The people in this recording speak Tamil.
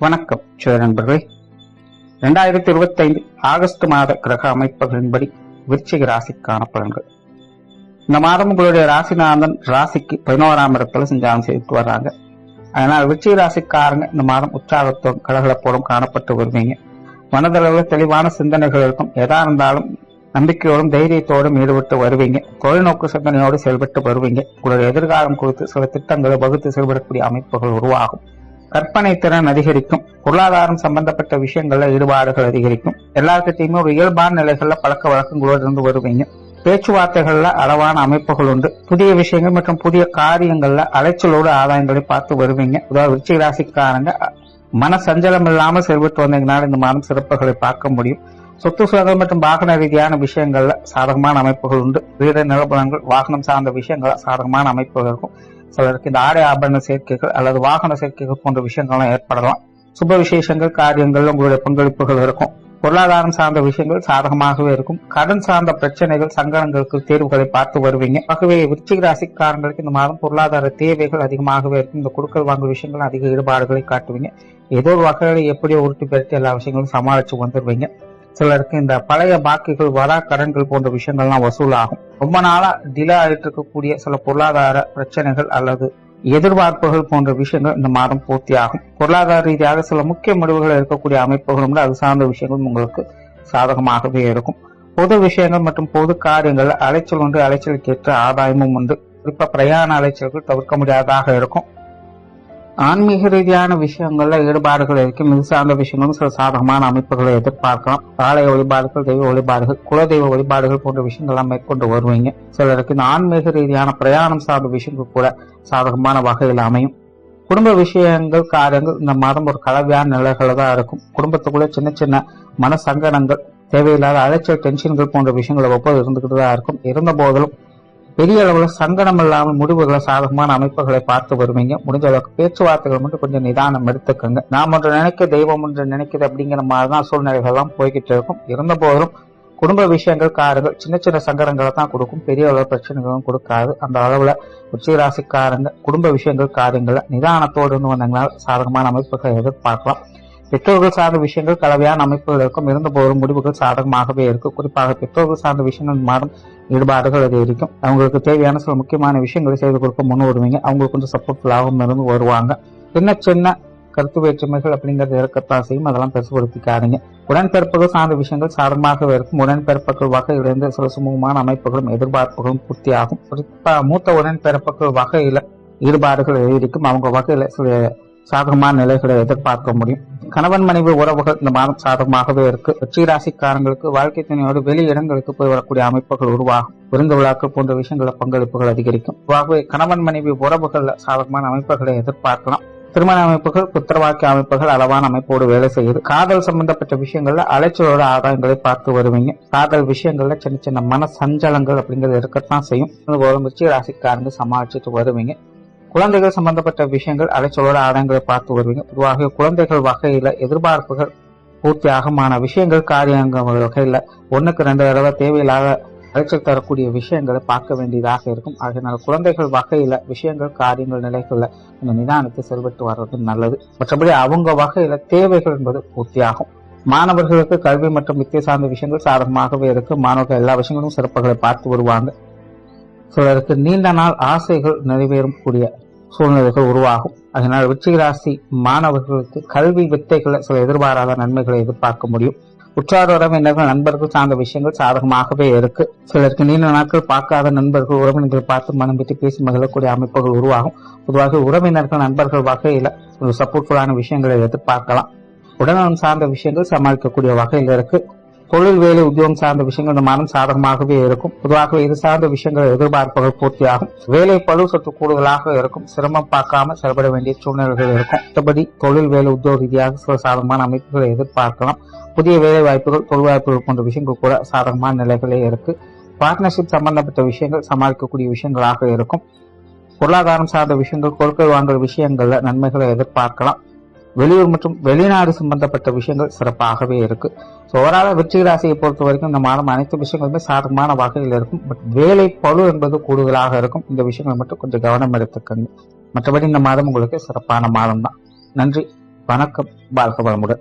வணக்கம் நண்பர்களே. 2025 ஆகஸ்ட் மாத கிரக அமைப்புகளின்படி விருச்சிக ராசிக்கான பலன்கள். இந்த மாதம் உங்களுடைய ராசிநாதன் ராசிக்கு 11ஆம் இடத்துல சஞ்சாரம் செய்துட்டு வர்றாங்க. அதனால் விருச்சிக ராசிக்காரங்க இந்த மாதம் உற்சாகத்தோடும் கலகலப்போடும் காணப்பட்டு வருவீங்க. மனதளவில் தெளிவான சிந்தனைகள் இருக்கும். எதா இருந்தாலும் நம்பிக்கையோடும் தைரியத்தோடும் ஈடுபட்டு வருவீங்க. தொலைநோக்கு சிந்தனையோடு செயல்பட்டு வருவீங்க. உங்களுடைய எதிர்காலம் குறித்து சில திட்டங்களை வகுத்து செயல்படக்கூடிய அமைப்புகள் உருவாகும். கற்பனை திறன் அதிகரிக்கும். பொருளாதாரம் சம்பந்தப்பட்ட விஷயங்கள்ல ஈடுபாடுகள் அதிகரிக்கும். எல்லாருக்கிட்டையுமே ஒரு இயல்பான நிலைகள்ல பழக்க வழக்கங்களோடு இருந்து வருவீங்க. பேச்சுவார்த்தைகள்ல அளவான அமைப்புகள் உண்டு. புதிய விஷயங்கள் மற்றும் புதிய காரியங்கள்ல அலைச்சலோடு ஆதாயங்களை பார்த்து வருவீங்க. அதாவது விருச்சிக ராசிக்காரங்க மன சஞ்சலம் இல்லாமல் செயல்பட்டு வந்தீங்கனால இந்த மாதம் சிறப்புகளை பார்க்க முடியும். சொத்து சுகங்கள் மற்றும் வாகன ரீதியான விஷயங்கள்ல சாதகமான அமைப்புகள் உண்டு. வீடு நிலபலங்கள் வாகனம் சார்ந்த விஷயங்கள சாதகமான அமைப்புகள் இருக்கும். சிலருக்கு இந்த ஆடை ஆபரண சேர்க்கைகள் அல்லது வாகன சேர்க்கைகள் போன்ற விஷயங்கள்லாம் ஏற்படலாம். சுப விசேஷங்கள் காரியங்கள் உங்களுடைய பங்களிப்புகள் இருக்கும். பொருளாதாரம் சார்ந்த விஷயங்கள் சாதகமாகவே இருக்கும். கடன் சார்ந்த பிரச்சனைகள் சங்கடங்களுக்கு தேர்வுகளை பார்த்து வருவீங்க. ஆகவே விருச்சிக ராசிக்காரங்களுக்கு இந்த மாதம் பொருளாதார தேவைகள் அதிகமாகவே இருக்கும். இந்த கொடுக்கல் வாங்கும் விஷயங்கள் அதிக ஈடுபாடுகளை காட்டுவீங்க. ஏதோ ஒரு வகையில எப்படியோ உருட்டி பெருட்டி எல்லா விஷயங்களும் சமாளிச்சு வந்துடுவீங்க. சிலருக்கு இந்த பழைய பாக்கிகள் வரா கடன்கள் போன்ற விஷயங்கள்லாம் வசூலாகும். ரொம்ப நாளா டிலே ஆகிட்டு இருக்கக்கூடிய சில பொருளாதார பிரச்சனைகள் அல்லது எதிர்பார்ப்புகள் போன்ற விஷயங்கள் இந்த மாதம் பூர்த்தியாகும். பொருளாதார ரீதியாக சில முக்கிய முடிவுகள் இருக்கக்கூடிய அமைப்புகளும் அது சார்ந்த விஷயங்களும் உங்களுக்கு சாதகமாகவே இருக்கும். பொது விஷயங்கள் மற்றும் பொது காரியங்கள் அலைச்சல் உண்டு. அலைச்சலுக்கு ஏற்ற ஆதாயமும் உண்டு. குறிப்பா பிரயாண அலைச்சல்கள் தவிர்க்க முடியாததாக இருக்கும். ஆன்மீக ரீதியான விஷயங்கள்ல ஈடுபாடுகள் இருக்கும். இது சார்ந்த விஷயங்களும் சில சாதகமான அமைப்புகளை எதிர்பார்க்கலாம். ஆலய வழிபாடுகள், தெய்வ வழிபாடுகள், குலதெய்வ வழிபாடுகள் போன்ற விஷயங்கள்லாம் மேற்கொண்டு வருவீங்க. சிலருக்கு இந்த ஆன்மீக ரீதியான பிரயாணம் சார்ந்த விஷயங்கள் கூட சாதகமான வகையில் அமையும். குடும்ப விஷயங்கள் காரியங்கள் இந்த மாதம் ஒரு கலவையான நிலைகளை தான் இருக்கும். குடும்பத்துக்குள்ள சின்ன சின்ன மன சங்கடங்கள், தேவையில்லாத அலைச்சல், டென்ஷன்கள் போன்ற விஷயங்களை ஒப்பது இருந்துகிட்டு தான் இருக்கும். இருந்த போதிலும் பெரிய அளவுல சங்கடம் இல்லாமல் முடிவுகளை சாதகமான அமைப்புகளை பார்த்து வருவீங்க. முடிஞ்ச அளவுக்கு பேச்சுவார்த்தைகள் மட்டும் கொஞ்சம் நிதானம் எடுத்துக்கோங்க. நாம் ஒன்று நினைக்க தெய்வம் ஒன்று நினைக்குது அப்படிங்கிற மாதிரிதான் சூழ்நிலைகள் எல்லாம் போய்கிட்டு இருக்கும். இருந்த போதிலும் குடும்ப விஷயங்கள் காரங்கள் சின்ன சின்ன சங்கடங்களை தான் கொடுக்கும். பெரிய அளவு பிரச்சனைகளும் கொடுக்காது. அந்த அளவுல விருச்சிக ராசிக்காரங்க குடும்ப விஷயங்கள் காரியங்கள்ல நிதானத்தோடு வந்தீங்களால் சாதகமான அமைப்புகளை எதிர்பார்க்கலாம். பெற்றோர்கள் சார்ந்த விஷயங்கள் கலவையான அமைப்புகள் இருக்கும். இருந்த போதும் முடிவுகள் சாதகமாகவே இருக்கும். குறிப்பாக பெற்றோர்கள் சார்ந்த விஷயங்கள் மாறும் ஈடுபாடுகள் அது இருக்கும். அவங்களுக்கு தேவையான சில முக்கியமான விஷயங்களை செய்து கொடுக்க முன் வருவீங்க. அவங்களுக்கு கொஞ்சம் சப்போர்ட்ஃபுல்லாகவும் இருந்து வருவாங்க. சின்ன சின்ன கருத்து வேற்றுமைகள் அப்படிங்கிறது இருக்கத்தான் செய்யும். அதெல்லாம் பெருசுபடுத்திக்காதீங்க. உடன்பிறப்புகள் சார்ந்த விஷயங்கள் சாதகமாகவே இருக்கும். உடன்பிறப்புகள் வகையிலிருந்து சில சுமூகமான அமைப்புகளும் எதிர்பார்ப்புகளும் பூர்த்தியாகும். குறிப்பா மூத்த உடன்பிறப்புகள் வகையில ஈடுபாடுகள் இருக்கும். அவங்க வகையில சில சாதகமான நிலைகளை எதிர்பார்க்க முடியும். கணவன் மனைவி உறவுகள் இந்த மாதம் சாதகமாகவே இருக்கு. விருச்சிக ராசிக்காரங்களுக்கு வாழ்க்கை துணையோடு வெளி இடங்களுக்கு போய் வரக்கூடிய அமைப்புகள் உருவாகும். விருந்து விழாக்கள் போன்ற விஷயங்கள பங்களிப்புகள் அதிகரிக்கும். கணவன் மனைவி உறவுகள்ல சாதகமான அமைப்புகளை எதிர்பார்க்கலாம். திருமண அமைப்புகள், புத்திரவாக்கிய அமைப்புகள் அளவான அமைப்போடு வேலை செய்யுது. காதல் சம்பந்தப்பட்ட விஷயங்கள்ல அலைச்சலோட ஆதாயங்களை பார்த்து வருவீங்க. காதல் விஷயங்கள்ல சின்ன சின்ன மன சஞ்சலங்கள் அப்படிங்கிறது இருக்கத்தான் செய்யும். விருச்சிக ராசிக்காரங்க சமாளிச்சுட்டு வருவீங்க. குழந்தைகள் சம்பந்தப்பட்ட விஷயங்கள் அலைச்சலோட ஆதாயங்களை பார்த்து வருவீங்க. பொதுவாக குழந்தைகள் வகையில எதிர்பார்ப்புகள் பூர்த்தியாகமான விஷயங்கள் காரியங்கள் வகையில 1க்கு 2 தடவை தேவையில்லாத அலைச்சல் தரக்கூடிய விஷயங்களை பார்க்க வேண்டியதாக இருக்கும். அதனால குழந்தைகள் வகையில விஷயங்கள் காரியங்கள் நிலைகள்ல இந்த நிதானத்தை செயல்பட்டு வர்றது நல்லது. மற்றபடி அவங்க வகையில தேவைகள் என்பது பூர்த்தியாகும். மாணவர்களுக்கு கல்வி மற்றும் வித்திய சார்ந்த விஷயங்கள் சாதகமாகவே இருக்கு. மாணவர்கள் எல்லா விஷயங்களும் சிறப்புகளை பார்த்து வருவாங்க. சிலருக்கு நீண்ட நாள் ஆசைகள் நிறைவேறும் கூடிய சூழ்நிலைகள் உருவாகும். அதனால் விருச்சிக ராசி மாணவர்களுக்கு கல்வி வித்தைகளை சில எதிர்பாராத நன்மைகளை எதிர்பார்க்க முடியும். உற்றார் உறவினர்கள் நண்பர்கள் சார்ந்த விஷயங்கள் சாதகமாகவே இருக்கு. சிலருக்கு நீண்ட நாட்கள் பார்க்காத நண்பர்கள் உறவினர்களை பார்த்து மனம் விட்டு பேசி மகிழக்கூடிய அமைப்புகள் உருவாகும். பொதுவாக உறவினர்கள் நண்பர்கள் வகையில ஒரு சப்போர்ட்ஃபுல்லான விஷயங்களை எதிர்பார்க்கலாம். உடல்நலம் சார்ந்த விஷயங்கள் சமாளிக்கக்கூடிய வகையில் இருக்கு. தொழில் வேலை உத்தியோகம் சார்ந்த விஷயங்கள் இந்த மாதம் சாதகமாகவே இருக்கும். பொதுவாக இது சார்ந்த விஷயங்கள் எதிர்பார்ப்புகள் பூர்த்தியாகும். வேலை பளு சற்று கூடுதலாக இருக்கும். சிரமம் பார்க்காம செயல்பட வேண்டிய சூழ்நிலைகள் இருக்கும். மற்றபடி தொழில் வேலை உத்தியோக ரீதியாக சில சாதகமான அமைப்புகளை எதிர்பார்க்கலாம். புதிய வேலை வாய்ப்புகள், தொழில் வாய்ப்புகள் போன்ற விஷயங்கள் கூட சாதகமான நிலைகளே இருக்கு. பார்ட்னர்ஷிப் சம்பந்தப்பட்ட விஷயங்கள் சமாளிக்கக்கூடிய விஷயங்களாக இருக்கும். பொருளாதாரம் சார்ந்த விஷயங்கள், கொடுக்கல் வாங்கல் விஷயங்கள்ல நன்மைகளை எதிர்பார்க்கலாம். வெளியூர் மற்றும் வெளிநாடு சம்பந்தப்பட்ட விஷயங்கள் சிறப்பாகவே இருக்கு. ஓவரால விருச்சிக ராசியை பொறுத்த வரைக்கும் இந்த மாதம் அனைத்து விஷயங்களுமே சாதகமான வகையில் இருக்கும். பட் வேலை பளு என்பது கூடுதலாக இருக்கும். இந்த விஷயங்கள் மட்டும் கொஞ்சம் கவனம் எடுத்துக்கங்க. மற்றபடி இந்த மாதம் உங்களுக்கு சிறப்பான மாதம் தான். நன்றி. வணக்கம். வாழ்க வளமுடன்.